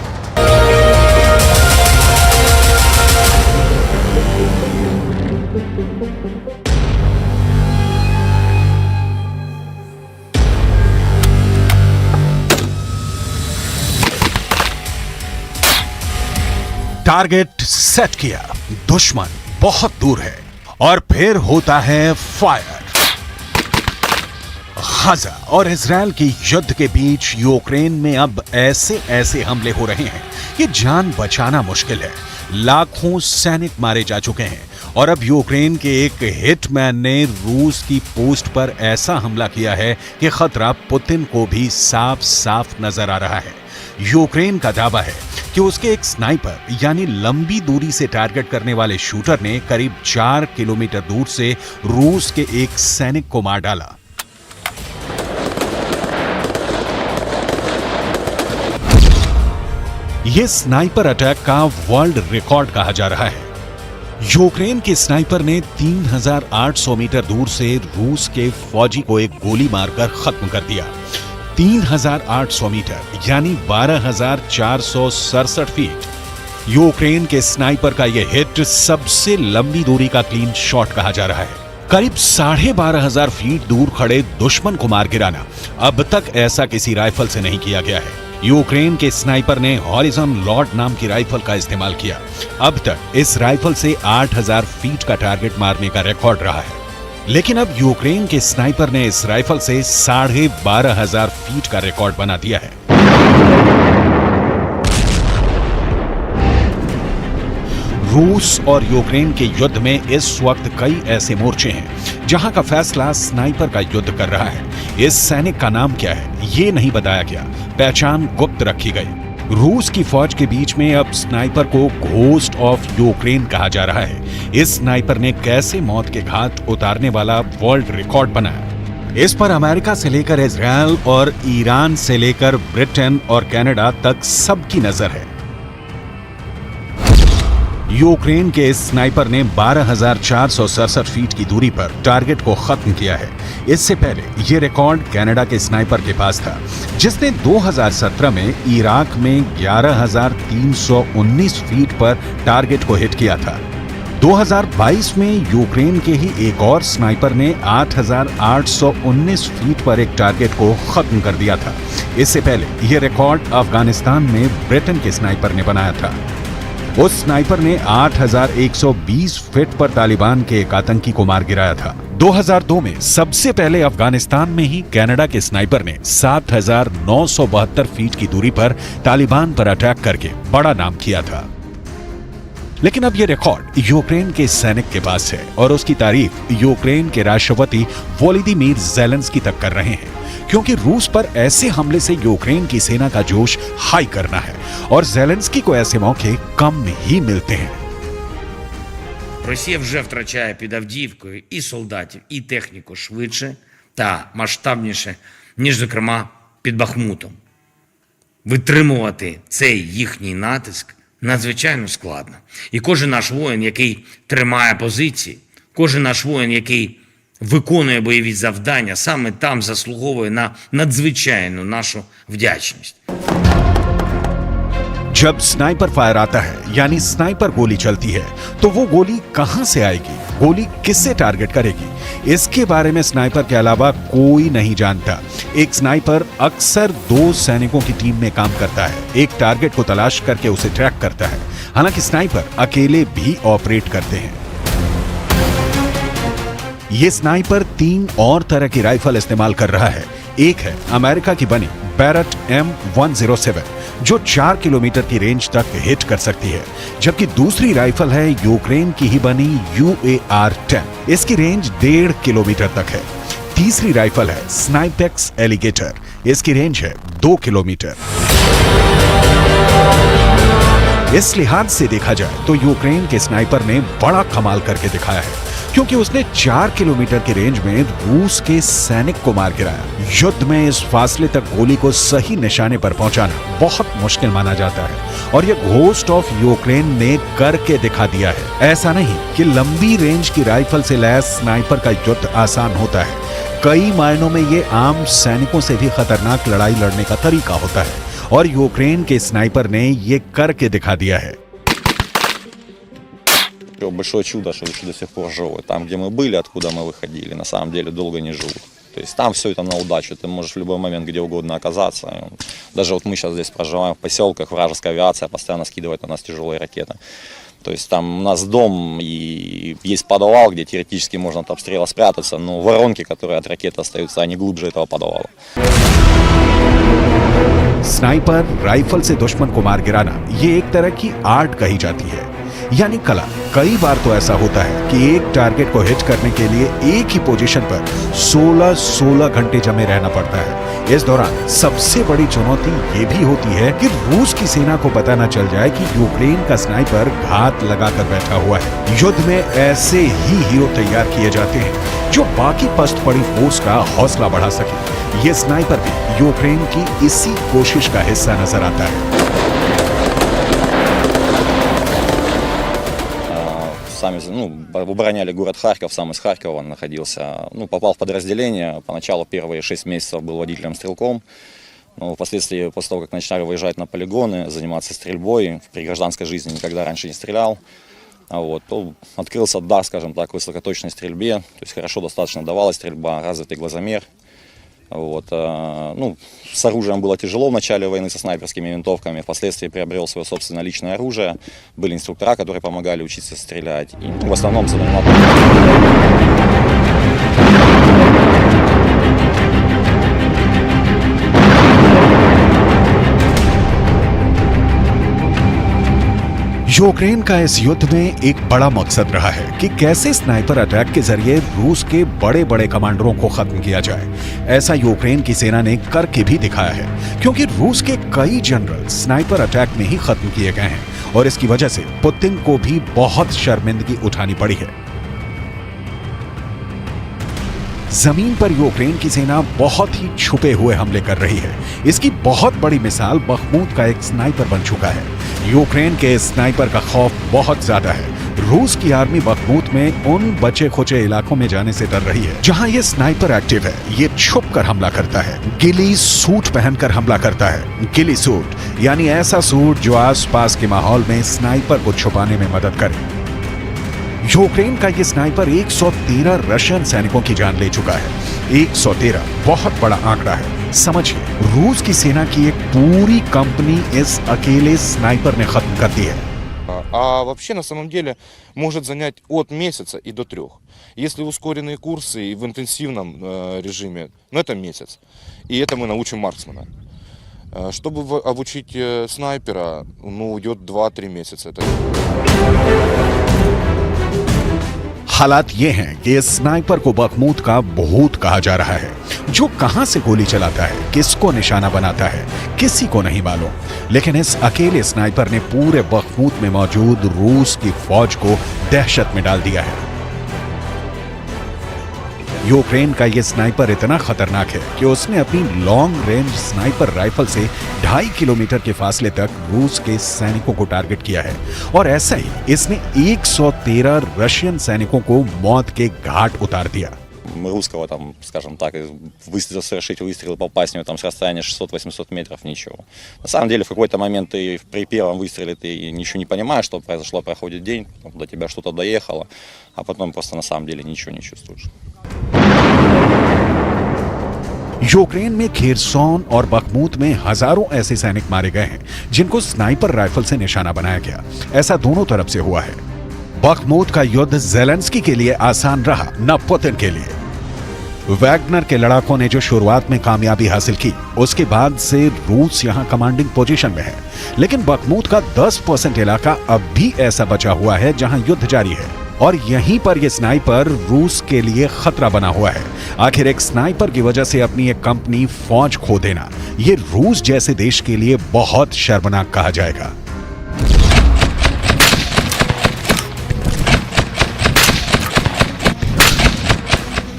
Speaker 2: टारगेट सेट किया, दुश्मन बहुत दूर है और फिर होता है फायर। गाजा और इजराइल के युद्ध के बीच यूक्रेन में अब ऐसे हमले हो रहे हैं कि जान बचाना मुश्किल है। लाखों सैनिक मारे जा चुके हैं और अब यूक्रेन के एक हिटमैन ने रूस की पोस्ट पर ऐसा हमला किया है कि खतरा पुतिन को भी साफ साफ नजर आ रहा है। यूक्रेन का दावा है कि उसके एक स्नाइपर यानी लंबी दूरी से टारगेट करने वाले शूटर ने करीब 4 किलोमीटर दूर से रूस के एक सैनिक को मार डाला। यह स्नाइपर अटैक का वर्ल्ड रिकॉर्ड कहा जा रहा है। यूक्रेन के स्नाइपर ने 3800 मीटर दूर से रूस के फौजी को एक गोली मारकर खत्म कर दिया। 3800 मीटर यानी 12,467 फीट। यूक्रेन के स्नाइपर का यह हिट सबसे लंबी दूरी का क्लीन शॉट कहा जा रहा है। करीब 12,500 फीट दूर खड़े दुश्मन को मार गिराना अब तक ऐसा किसी राइफल से नहीं किया गया है। यूक्रेन के स्नाइपर ने हॉरिजन लॉर्ड नाम की राइफल का इस्तेमाल किया। अब तक इस राइफल से 8,000 फीट का टारगेट मारने का रिकॉर्ड रहा है, लेकिन अब यूक्रेन के स्नाइपर ने इस राइफल से 12,500 फीट का रिकॉर्ड बना दिया है। रूस और यूक्रेन के युद्ध में इस वक्त कई ऐसे मोर्चे हैं जहां का फैसला स्नाइपर का युद्ध कर रहा है। इस सैनिक का नाम क्या है ये नहीं बताया गया, पहचान गुप्त रखी गई। रूस की फौज के बीच में अब स्नाइपर को घोस्ट ऑफ यूक्रेन कहा जा रहा है। इस स्नाइपर ने कैसे मौत के घाट उतारने वाला वर्ल्ड रिकॉर्ड बनाया, इस पर अमेरिका से लेकर इजराइल और ईरान से लेकर ब्रिटेन और कनाडा तक सबकी नजर है। यूक्रेन के इस स्नाइपर ने 12,467 फीट की दूरी पर टारगेट को खत्म किया है। इससे पहले यह रिकॉर्ड कनाडा के स्नाइपर के पास था, जिसने 2017 में इराक में 11,319 फीट पर टारगेट को हिट किया था। 2022 में यूक्रेन के ही एक और स्नाइपर ने 8,819 फीट पर एक टारगेट को खत्म कर दिया था। इससे पहले यह रिकॉर्ड अफगानिस्तान में ब्रिटेन के स्नाइपर ने बनाया था। उस स्नाइपर ने 8,120 फीट पर तालिबान के एक आतंकी को मार गिराया था। 2002 में सबसे पहले अफगानिस्तान में ही कनाडा के स्नाइपर ने 7,972 फीट की दूरी पर तालिबान पर अटैक करके बड़ा नाम किया था। लेकिन अब यह रिकॉर्ड यूक्रेन के सैनिक के पास है और उसकी तारीफ यूक्रेन के राष्ट्रपति वोलोदिमीर ज़ेलेंस्की तक कर रहे हैं, क्योंकि रूस पर ऐसे हमले से यूक्रेन की सेना का जोश हाई करना है और ज़ेलेंस्की को ऐसे मौके कम ही मिलते हैं।
Speaker 8: Росія вже втрачає під Авдіївкою і солдатів, і техніку швидше та масштабніше, ніж, зокрема, під Бахмутом. Витримувати цей їхній натиск надзвичайно складно. І кожен наш воїн, який тримає позиції, кожен наш воїн, який виконує бойові завдання, саме там заслуговує на надзвичайну нашу вдячність.
Speaker 2: जब स्नाइपर फायर आता है यानी स्नाइपर गोली चलती है तो वो गोली कहां से आएगी, गोली किससे टारगेट करेगी, इसके बारे में स्नाइपर के अलावा कोई नहीं जानता। एक स्नाइपर अक्सर 2 सैनिकों की टीम में काम करता है, एक टारगेट को तलाश करके उसे ट्रैक करता है। हालांकि स्नाइपर अकेले भी ऑपरेट करते हैं। ये स्नाइपर 3 और तरह की राइफल इस्तेमाल कर रहा है। एक है अमेरिका की बनी बैरट M107 जो 4 किलोमीटर की रेंज तक हिट कर सकती है, जबकि दूसरी राइफल है यूक्रेन की ही बनी UAR-10। इसकी रेंज 1.5 किलोमीटर तक है। तीसरी राइफल है स्नाइपेक्स एलिगेटर, इसकी रेंज है 2 किलोमीटर। इस लिहाज से देखा जाए तो यूक्रेन के स्नाइपर ने बड़ा कमाल करके दिखाया है, क्योंकि उसने 4 किलोमीटर की रेंज में रूस के सैनिक को मार गिराया। युद्ध में इस फासले तक गोली को सही निशाने पर पहुंचाना बहुत मुश्किल माना जाता है, और यह घोस्ट ऑफ यूक्रेन ने करके दिखा दिया है। ऐसा नहीं कि लंबी रेंज की राइफल से लैस स्नाइपर का युद्ध आसान होता है। कई मायनों में ये आम सैनिकों से भी खतरनाक लड़ाई लड़ने का तरीका होता है, और यूक्रेन के स्नाइपर ने ये करके दिखा दिया है।
Speaker 9: Большое чудо, что еще до сих пор живы. Там, где мы были, откуда мы выходили, на самом деле долго не живут. То есть там все это на удачу. Ты можешь в любой момент где угодно оказаться. Даже вот мы сейчас здесь проживаем в поселках, вражеская авиация постоянно скидывает на нас тяжелые ракеты. То есть там у нас дом и есть подвал, где теоретически можно от обстрела спрятаться, но воронки, которые от ракеты остаются, они глубже этого подвала.
Speaker 2: स्नाइपर राइफल से दुश्मन को मार गिराना ये एक तरह की आर्ट कही जाती है, यानी कला। कई बार तो ऐसा होता है कि एक टारगेट को हिट करने के लिए एक ही पोजीशन पर 16 घंटे जमे रहना पड़ता है। इस दौरान सबसे बड़ी चुनौती ये भी होती है कि रूस की सेना को पता न चल जाए कि यूक्रेन का स्नाइपर घात लगाकर बैठा हुआ है। युद्ध में ऐसे ही हीरो तैयार किए जाते हैं जो बाकी पस्त पड़ी फोर्स का हौसला बढ़ा सके। ये स्नाइपर भी यूक्रेन की इसी कोशिश का हिस्सा नजर आता है।
Speaker 9: Сами, обороняли город Харьков, сам из Харькова находился. Попал в подразделение. Поначалу первые 6 месяцев был водителем-стрелком. Но впоследствии, после того, как начали выезжать на полигоны, заниматься стрельбой, при гражданской жизни никогда раньше не стрелял. То открылся дар, скажем так, в высокоточной стрельбе. То есть хорошо достаточно давалась стрельба, развитый глазомер. С оружием было тяжело в начале войны со снайперскими винтовками. Впоследствии приобрел свое собственное личное оружие. Были инструктора, которые помогали учиться стрелять. И в основном занимал...
Speaker 2: यूक्रेन का इस युद्ध में एक बड़ा मकसद रहा है कि कैसे स्नाइपर अटैक के जरिए रूस के बड़े बड़े कमांडरों को खत्म किया जाए। ऐसा यूक्रेन की सेना ने करके भी दिखाया है, क्योंकि रूस के कई जनरल स्नाइपर अटैक में ही खत्म किए गए हैं, और इसकी वजह से पुतिन को भी बहुत शर्मिंदगी उठानी पड़ी है। जमीन पर यूक्रेन की सेना बहुत ही छुपे हुए हमले कर रही है। इसकी बहुत बड़ी मिसाल बखमूत का एक स्नाइपर बन चुका है। यूक्रेन के स्नाइपर का खौफ बहुत ज्यादा है। रूस की आर्मी बखमूत में उन बचे खुचे इलाकों में जाने से डर रही है जहां ये स्नाइपर एक्टिव है। ये छुप कर हमला करता है, गिली सूट पहनकर हमला करता है। गिली सूट यानी ऐसा सूट जो आसपास के माहौल में स्नाइपर को छुपाने में मदद करे। यूक्रेन का ये स्नाइपर 113 रशियन सैनिकों की जान ले चुका है। 113 बहुत बड़ा आंकड़ा है। समझिए, रूस की सेना की एक पूरी कंपनी इस अकेले स्नाइपर ने खत्म कर दी है।
Speaker 10: А вообще, на самом деле, может занять от месяца и до 3. Если ускоренные курсы и в интенсивном режиме, это месяц. И это мы научим марксмена. Чтобы обучить снайпера, уйдет 2-3 месяца.
Speaker 2: हालात ये हैं कि इस स्नाइपर को बखमूत का भूत कहा जा रहा है, जो कहां से गोली चलाता है, किसको निशाना बनाता है, किसी को नहीं मालूम। लेकिन इस अकेले स्नाइपर ने पूरे बखमूत में मौजूद रूस की फौज को दहशत में डाल दिया है। यूक्रेन का ये स्नाइपर इतना खतरनाक है कि उसने अपनी लॉन्ग रेंज स्नाइपर राइफल से 2.5 किलोमीटर के फासले तक रूस के सैनिकों को टारगेट किया है, और ऐसा ही इसने 113 रशियन सैनिकों को मौत के घाट उतार दिया।
Speaker 9: русского, там, скажем так, совершить выстрел, попасть в него там, с расстояния 600-800 метров, ничего. На самом деле в какой-то момент ты при первом выстреле ты ничего не понимаешь, что произошло, проходит день, до тебя что-то доехало, а потом просто на самом деле ничего не чувствуешь.
Speaker 2: यूक्रेन में खेरसोन और बखमूत में हजारों ऐसे सैनिक मारे गए हैं जिनको स्नाइपर राइफल से निशाना बनाया गया। ऐसा दोनों तरफ से हुआ है। बखमूत का युद्ध ज़ेलेंस्की के लिए आसान रहा, न पुतिन के लिए। वैगनर के लड़ाकों ने जो शुरुआत में कामयाबी हासिल की, उसके बाद से रूस यहां कमांडिंग पोजीशन में है। लेकिन बखमूत का 10% इलाका अब भी ऐसा बचा हुआ है जहां युद्ध जारी है और यहीं पर यह स्नाइपर रूस के लिए खतरा बना हुआ है। आखिर एक स्नाइपर की वजह से अपनी एक कंपनी फौज खो देना, यह रूस जैसे देश के लिए बहुत शर्मनाक कहा जाएगा।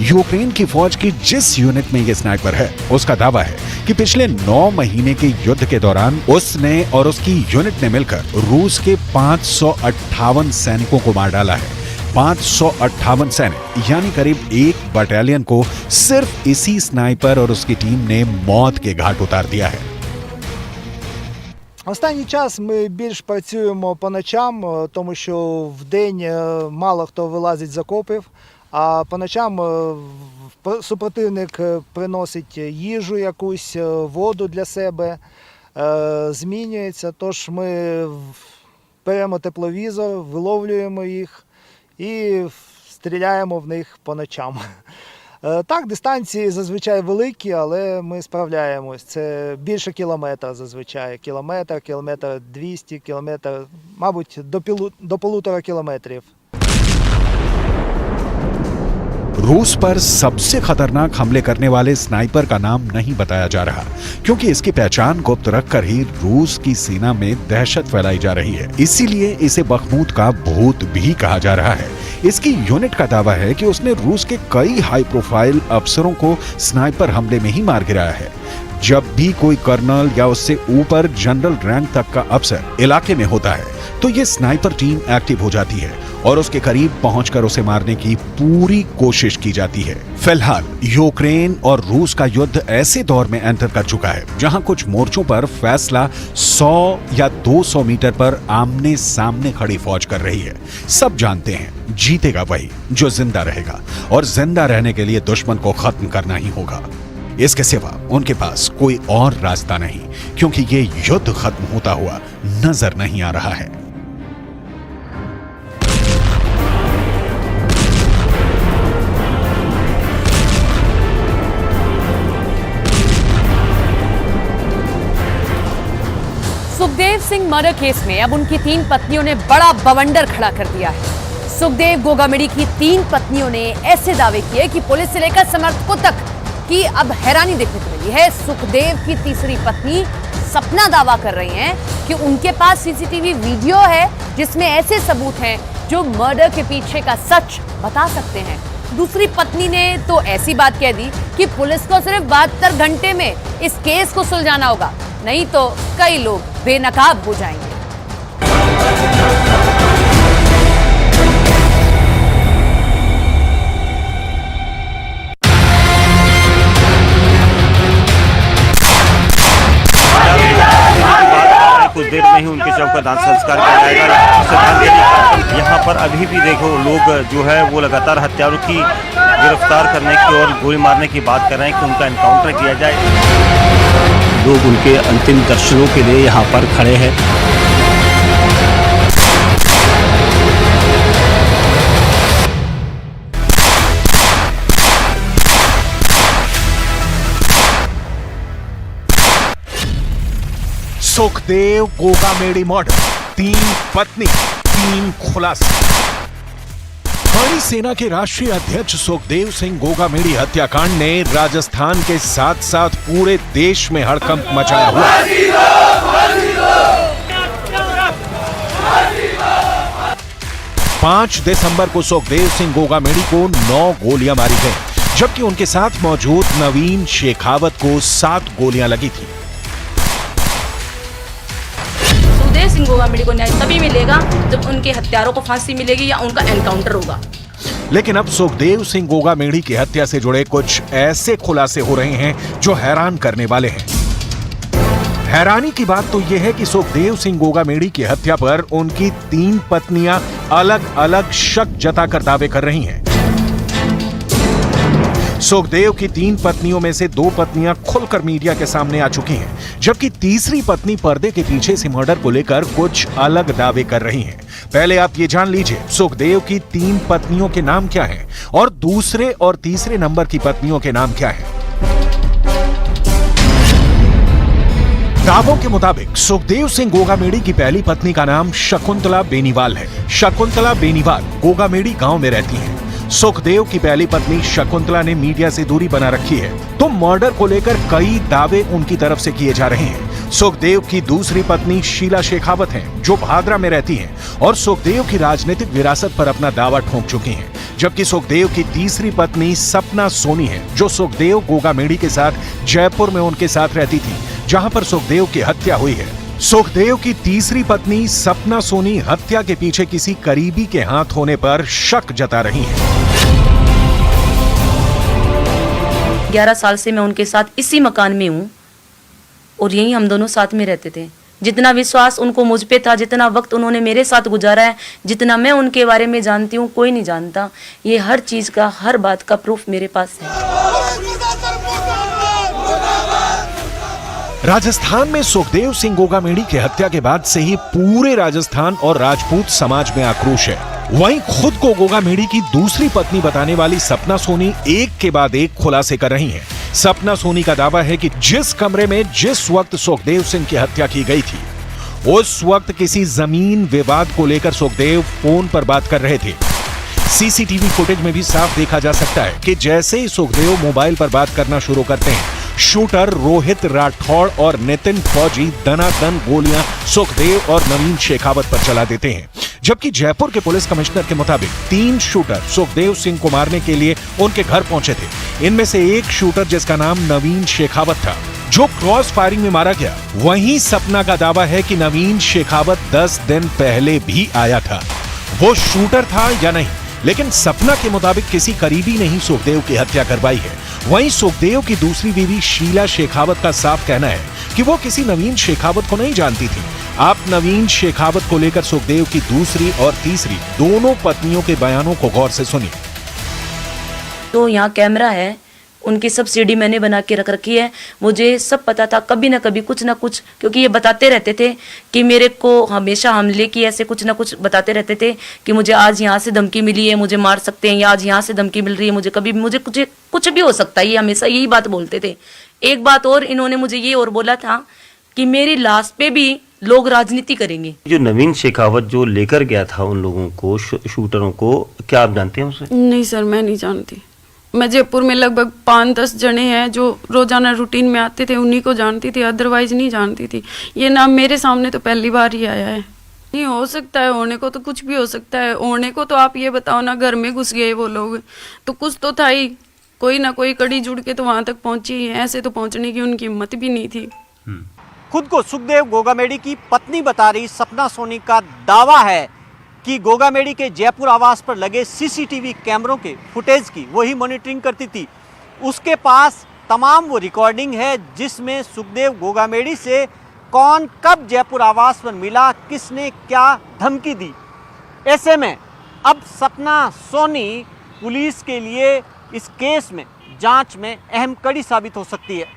Speaker 2: यूक्रेन की फौज की जिस यूनिट में यह स्नाइपर है, उसका दावा है कि पिछले 9 महीने के युद्ध के दौरान उसने और उसकी यूनिट ने मिलकर रूस के 558 सैनिकों को मार डाला है। 558 सैनिक, यानी करीब एक बटालियन को सिर्फ इसी स्नाइपर और उसकी टीम ने मौत के घाट उतार दिया है।
Speaker 11: Останній час ми більш працюємо по ночам, тому що вдень мало хто вилазить з окопів, а по ночам супротивник приносить їжу якусь, воду для себе, змінюється. Тож ми беремо тепловізор, виловлюємо їх і стріляємо в них по ночам. Так, дистанції зазвичай великі, але ми справляємось. Це більше кілометра зазвичай. Кілометр 200, кілометр, мабуть, до 1,5 кілометрів.
Speaker 2: रूस पर सबसे खतरनाक हमले करने वाले स्नाइपर का नाम नहीं बताया जा रहा, क्योंकि इसकी पहचान गुप्त रखकर ही रूस की सेना में दहशत फैलाई जा रही है। इसीलिए इसे बखमूत का भूत भी कहा जा रहा है। इसकी यूनिट का दावा है कि उसने रूस के कई हाई प्रोफाइल अफसरों को स्नाइपर हमले में ही मार गिराया है। जब भी कोई कर्नल या उससे ऊपर जनरल रैंक तक का अफसर इलाके में होता है, तो ये स्नाइपर टीम एक्टिव हो जाती है और उसके करीब पहुंचकर उसे मारने की पूरी कोशिश की जाती है। फिलहाल यूक्रेन और रूस का युद्ध ऐसे दौर में एंटर कर चुका है जहां कुछ मोर्चों पर फैसला 100 या 200 मीटर पर आमने सामने खड़ी फौज कर रही है। सब जानते हैं जीतेगा वही जो जिंदा रहेगा, और जिंदा रहने के लिए दुश्मन को खत्म करना ही होगा। इसके सिवा उनके पास कोई और रास्ता नहीं, क्योंकि ये युद्ध खत्म होता हुआ नजर नहीं आ रहा है।
Speaker 1: सुखदेव सिंह मर्डर केस में अब उनकी 3 पत्नियों ने बड़ा बवंडर खड़ा कर दिया है। सुखदेव गोगामेडी की 3 पत्नियों ने ऐसे दावे किए कि पुलिस से लेकर समर्थकों तक की अब हैरानी देखने को मिली है। सुखदेव की तीसरी पत्नी सपना दावा कर रही हैं कि उनके पास सीसीटीवी वीडियो है जिसमें ऐसे सबूत हैं जो मर्डर के पीछे का सच बता सकते हैं। दूसरी पत्नी ने तो ऐसी बात कह दी कि पुलिस को सिर्फ 72 घंटे में इस केस को सुलझाना होगा, नहीं तो कई लोग बेनकाब हो जाएंगे।
Speaker 12: कुछ देर में ही उनके शव का दाह संस्कार किया जाएगा। यहाँ पर अभी भी देखो लोग जो है वो लगातार हत्यारों की गिरफ्तार करने की और गोली मारने की बात कर रहे हैं कि उनका एनकाउंटर किया जाए।
Speaker 13: लोग उनके अंतिम दर्शनों के लिए यहाँ पर खड़े हैं।
Speaker 2: सुखदेव गोगामेडी मर्डर, 3 पत्नी 3 खुलासे। हमारी सेना के राष्ट्रीय अध्यक्ष सुखदेव सिंह गोगामेडी हत्याकांड ने राजस्थान के साथ साथ पूरे देश में हड़कंप मचाया हुआ है। 5 दिसंबर को सुखदेव सिंह गोगामेडी को 9 गोलियां मारी गईं, जबकि उनके साथ मौजूद नवीन शेखावत को 7 गोलियां लगी थी।
Speaker 14: सुखदेव सिंह गोगामेडी को न्याय तभी मिलेगा जब उनके हत्यारों को फांसी मिलेगी या उनका एनकाउंटर होगा।
Speaker 2: लेकिन अब सुखदेव सिंह गोगामेड़ी की हत्या से जुड़े कुछ ऐसे खुलासे हो रहे हैं जो हैरान करने वाले हैं। हैरानी की बात तो यह है कि सुखदेव सिंह गोगामेड़ी की हत्या पर उनकी 3 पत्नियां अलग अलग शक जताकर दावे कर रही हैं। सुखदेव की 3 पत्नियों में से 2 पत्नियां खुलकर मीडिया के सामने आ चुकी हैं, जबकि तीसरी पत्नी पर्दे के पीछे से मर्डर को लेकर कुछ अलग दावे कर रही हैं। पहले आप ये जान लीजिए सुखदेव की 3 पत्नियों के नाम क्या हैं और दूसरे और तीसरे नंबर की पत्नियों के नाम क्या हैं। दावों के मुताबिक सुखदेव सिंह गोगामेड़ी की पहली पत्नी का नाम शकुंतला बेनीवाल है। शकुंतला बेनीवाल गोगामेड़ी गांव में रहती हैं। सुखदेव की पहली पत्नी शकुंतला ने मीडिया से दूरी बना रखी है, तो मर्डर को लेकर कई दावे उनकी तरफ से किए जा रहे हैं। सुखदेव की दूसरी पत्नी शीला शेखावत हैं, जो भादरा में रहती हैं और सुखदेव की राजनीतिक विरासत पर अपना दावा ठोक चुकी हैं। जबकि सुखदेव की तीसरी पत्नी सपना सोनी है, जो सुखदेव गोगामेड़ी के साथ जयपुर में उनके साथ रहती थी, जहां पर सुखदेव की हत्या हुई है। सुखदेव की तीसरी पत्नी सपना सोनी हत्या के पीछे किसी करीबी के हाथ होने पर शक जता रही हैं।
Speaker 14: 11 साल से मैं उनके साथ इसी मकान में हूँ और यही हम दोनों साथ में रहते थे। जितना विश्वास उनको मुझ पे था, जितना वक्त उन्होंने मेरे साथ गुजारा है, जितना मैं उनके बारे में जानती हूँ, कोई नहीं जानता। ये हर चीज का, हर बात का प्रूफ मेरे पास है।
Speaker 2: राजस्थान में सुखदेव सिंह गोगामेड़ी की हत्या के बाद से ही पूरे राजस्थान और राजपूत समाज में आक्रोश है। वहीं खुद को गोगामेड़ी की दूसरी पत्नी बताने वाली सपना सोनी एक के बाद एक खुलासे कर रही हैं। सपना सोनी का दावा है कि जिस कमरे में जिस वक्त सुखदेव सिंह की हत्या की गई थी, उस वक्त किसी जमीन विवाद को लेकर सुखदेव फोन पर बात कर रहे थे। सीसीटीवी फुटेज में भी साफ देखा जा सकता है कि जैसे ही सुखदेव मोबाइल पर बात करना शुरू करते हैं, शूटर रोहित राठौड़ और नितिन फौजी दनादन गोलियां सुखदेव और नवीन शेखावत पर चला देते हैं। जबकि जयपुर के पुलिस कमिश्नर के मुताबिक 3 शूटर सुखदेव सिंह को मारने के लिए उनके घर पहुंचे थे। इनमें से एक शूटर, जिसका नाम नवीन शेखावत था, जो क्रॉस फायरिंग में मारा गया। वहीं सपना का दावा है कि नवीन शेखावत 10 दिन पहले भी आया था। वो शूटर था या नहीं, लेकिन सपना के मुताबिक किसी करीबी ने ही सुखदेव की हत्या करवाई है। वहीं सुखदेव की दूसरी बीवी शीला शेखावत का साफ कहना है कि वो किसी नवीन शेखावत को नहीं जानती थी। आप नवीन शेखावत को लेकर सुखदेव की दूसरी और तीसरी दोनों पत्नियों के बयानों को गौर से सुनिए।
Speaker 14: तो यहाँ कैमरा है, उनकी सब सीडी मैंने बना के रख रखी है। मुझे सब पता था, कभी ना कभी कुछ ना कुछ, क्योंकि ये बताते रहते थे कि मेरे को हमेशा हमले की ऐसे कुछ ना कुछ बताते रहते थे कि मुझे आज यहाँ से धमकी मिली है, मुझे मार सकते हैं, या आज यहाँ से धमकी मिल रही है, मुझे कुछ भी हो सकता है। ये हमेशा यही बात बोलते थे। एक बात और इन्होंने मुझे ये और बोला था कि मेरी लाश पे भी लोग राजनीति करेंगे।
Speaker 12: जो नवीन शेखावत जो लेकर गया था उन लोगों को, शूटरों को, क्या आप जानते हैं उसे?
Speaker 15: नहीं सर, मैं नहीं जानती। मैं जयपुर में लगभग 5-10 जने हैं जो रोजाना रूटीन में आते थे, उन्हीं को जानती थी, अदरवाइज नहीं जानती थी। ये नाम मेरे सामने तो पहली बार ही आया है। नहीं हो सकता है, होने को तो कुछ भी हो सकता है। होने को तो आप ये बताओ ना, घर में घुस गए वो लोग, तो कुछ तो था ही, कोई ना कोई कड़ी जुड़ के तो वहां तक पहुंची है। ऐसे तो पहुंचने की उनकी हिम्मत भी नहीं थी।
Speaker 16: खुद को सुखदेव गोगामेड़ी की पत्नी बता रही सपना सोनी का दावा है कि गोगामेड़ी के जयपुर आवास पर लगे सीसीटीवी कैमरों के फुटेज की वही मॉनिटरिंग करती थी। उसके पास तमाम वो रिकॉर्डिंग है जिसमें सुखदेव गोगामेड़ी से कौन कब जयपुर आवास पर मिला, किसने क्या धमकी दी। ऐसे में अब सपना सोनी पुलिस के लिए इस केस में, जांच में अहम कड़ी साबित हो सकती है।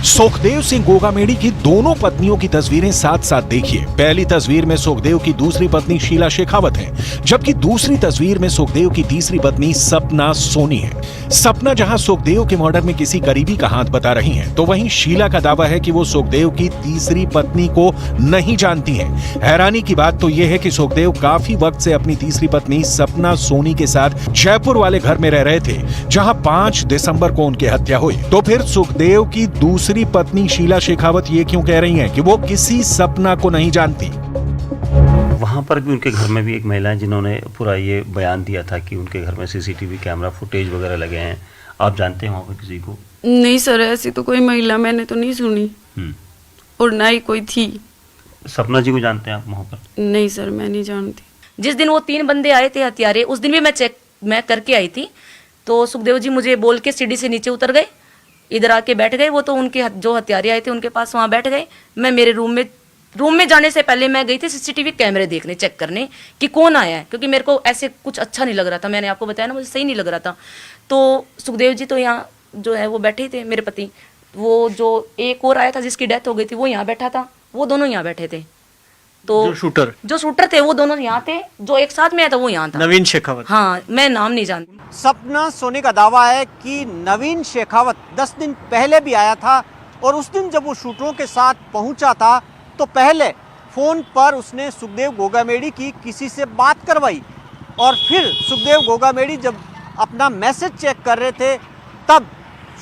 Speaker 2: सुखदेव सिंह गोगामेड़ी की दोनों पत्नियों की तस्वीरें साथ साथ देखिए। पहली तस्वीर में सुखदेव की दूसरी पत्नी शीला शेखावत है, जबकि दूसरी तस्वीर में सुखदेव की तीसरी पत्नी सपना सोनी है। सपना जहां सुखदेव के मर्डर में किसी करीबी का हाथ बता रही हैं, तो वहीं शीला का दावा है कि वो सुखदेव की तीसरी पत्नी को नहीं जानती हैं। हैरानी की बात तो यह है कि सुखदेव काफी वक्त से अपनी तीसरी पत्नी सपना सोनी के साथ जयपुर वाले घर में रह रहे थे, जहां 5 दिसंबर को उनकी हत्या हुई। तो फिर सुखदेव की दूसरी पत्नी शीला शेखावत ये क्यों कह रही हैं कि वो किसी सपना को नहीं जानती?
Speaker 12: वहाँ पर भी उनके घर में भी एक महिला है जिन्होंने पूरा ये बयान दिया था कि उनके घर में सीसीटीवी कैमरा फुटेज वगैरह लगे हैं। आप जानते हैं वहाँ पर किसी को?
Speaker 15: नहीं सर, ऐसी तो कोई महिला मैंने तो नहीं सुनी और ना ही कोई थी।
Speaker 12: सपना जी को जानते हैं आप वहाँ पर?
Speaker 15: नहीं सर, मैं नहीं जानती।
Speaker 14: जिस दिन वो 3 बंदे आए थे हत्यारे, उस दिन भी मैं करके आई थी। तो सुखदेव जी मुझे बोल के सीढ़ी से नीचे उतर गए, इधर आके बैठ गए। वो तो उनके जो हत्यारे आए थे उनके पास वहाँ बैठ गए। मैं मेरे रूम में जाने से पहले मैं गई थी सीसीटीवी कैमरे देखने, चेक करने कि कौन आया है, क्योंकि मेरे को ऐसे कुछ अच्छा नहीं लग रहा था। मैंने आपको बताया ना, मुझे सही नहीं लग रहा था। तो सुखदेव जी तो यहाँ जो है वो बैठे थे, मेरे पति। वो जो एक और आया था जिसकी डेथ हो गई थी वो यहाँ बैठा था, वो दोनों यहाँ बैठे थे। तो जो शूटर थे वो दोनों यहाँ थे, जो एक साथ में आया था वो यहाँ था,
Speaker 16: नवीन शेखावत।
Speaker 14: हाँ, मैं नाम नहीं जानती।
Speaker 16: सपना सोनी का दावा है कि नवीन शेखावत 10 दिन पहले भी आया था और उस दिन जब वो शूटरों के साथ पहुंचा था तो पहले फोन पर उसने सुखदेव गोगामेडी की किसी से बात करवाई और फिर सुखदेव गोगामेडी जब अपना मैसेज चेक कर रहे थे तब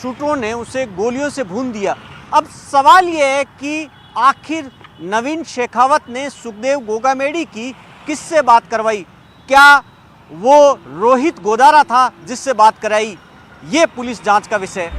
Speaker 16: शूटरों ने उसे गोलियों से भून दिया। अब सवाल ये है कि आखिर नवीन शेखावत ने सुखदेव गोगामेडी की किससे बात करवाई? क्या वो रोहित गोदारा था जिससे बात कराई? ये पुलिस जांच का विषय।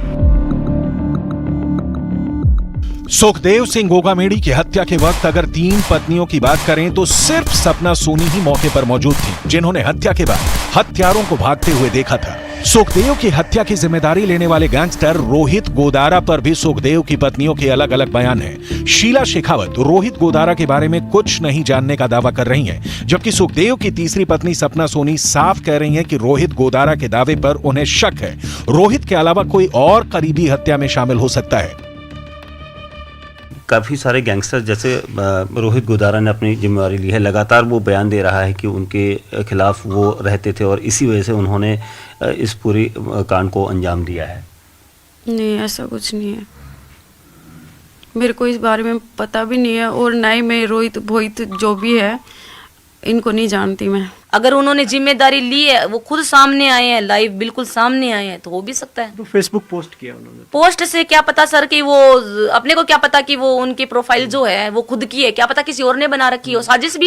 Speaker 2: सुखदेव सिंह गोगामेडी की हत्या के वक्त अगर 3 पत्नियों की बात करें तो सिर्फ सपना सोनी ही मौके पर मौजूद थी, जिन्होंने हत्या के बाद हत्यारों को भागते हुए देखा था। सुखदेव की हत्या की जिम्मेदारी लेने वाले गैंगस्टर रोहित गोदारा पर भी सुखदेव की पत्नियों के अलग अलग बयान हैं। शीला शेखावत रोहित गोदारा के बारे में कुछ नहीं जानने का दावा कर रही हैं, जबकि सुखदेव की तीसरी पत्नी सपना सोनी साफ कह रही हैं कि रोहित गोदारा के दावे पर उन्हें शक है। रोहित के अलावा कोई और करीबी हत्या में शामिल हो सकता है।
Speaker 12: काफ़ी सारे गैंगस्टर जैसे रोहित गोदारा ने अपनी जिम्मेवारी ली है, लगातार वो बयान दे रहा है कि उनके खिलाफ वो रहते थे और इसी वजह से उन्होंने इस पूरी कांड को अंजाम दिया है।
Speaker 15: नहीं, ऐसा कुछ नहीं है, मेरे को इस बारे में पता भी नहीं है और ना ही मैं रोहित भोहित जो भी है इनको नहीं जानती मैं।
Speaker 14: अगर उन्होंने जिम्मेदारी ली है, वो खुद सामने आए हैं, लाइव बिल्कुल सामने आए हैं, तो हो भी सकता है।
Speaker 16: तो फेसबुक पोस्ट किया उन्होंने।
Speaker 14: पोस्ट से क्या पता सर कि वो अपने को क्या पता कि वो उनकी प्रोफाइल जो है वो खुद की है, क्या पता किसी और ने बना रखी हो, साजिश भी।